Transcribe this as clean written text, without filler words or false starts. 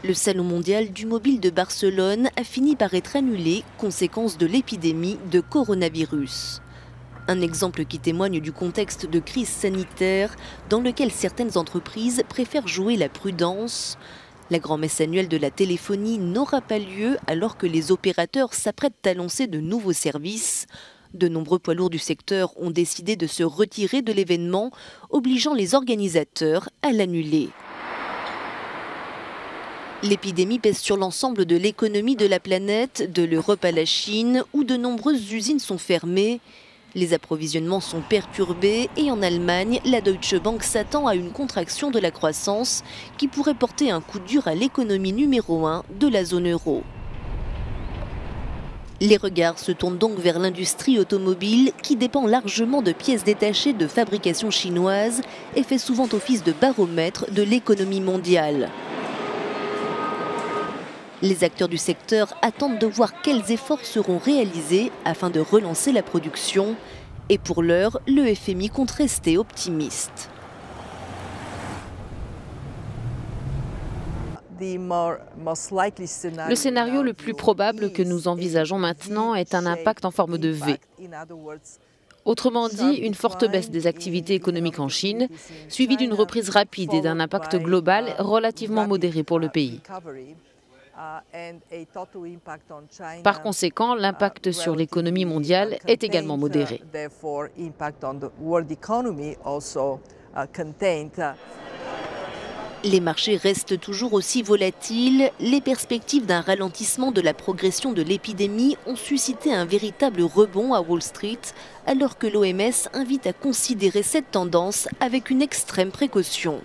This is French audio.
Le Salon mondial du mobile de Barcelone a fini par être annulé, conséquence de l'épidémie de coronavirus. Un exemple qui témoigne du contexte de crise sanitaire dans lequel certaines entreprises préfèrent jouer la prudence. La grand-messe annuelle de la téléphonie n'aura pas lieu alors que les opérateurs s'apprêtent à lancer de nouveaux services. De nombreux poids lourds du secteur ont décidé de se retirer de l'événement, obligeant les organisateurs à l'annuler. L'épidémie pèse sur l'ensemble de l'économie de la planète, de l'Europe à la Chine, où de nombreuses usines sont fermées. Les approvisionnements sont perturbés et en Allemagne, la Deutsche Bank s'attend à une contraction de la croissance qui pourrait porter un coup dur à l'économie numéro 1 de la zone euro. Les regards se tournent donc vers l'industrie automobile qui dépend largement de pièces détachées de fabrication chinoise et fait souvent office de baromètre de l'économie mondiale. Les acteurs du secteur attendent de voir quels efforts seront réalisés afin de relancer la production. Et pour l'heure, le FMI compte rester optimiste. Le scénario le plus probable que nous envisageons maintenant est un impact en forme de V. Autrement dit, une forte baisse des activités économiques en Chine, suivie d'une reprise rapide et d'un impact global relativement modéré pour le pays. Par conséquent, l'impact sur l'économie mondiale est également modéré. Les marchés restent toujours aussi volatiles. Les perspectives d'un ralentissement de la progression de l'épidémie ont suscité un véritable rebond à Wall Street, alors que l'OMS invite à considérer cette tendance avec une extrême précaution.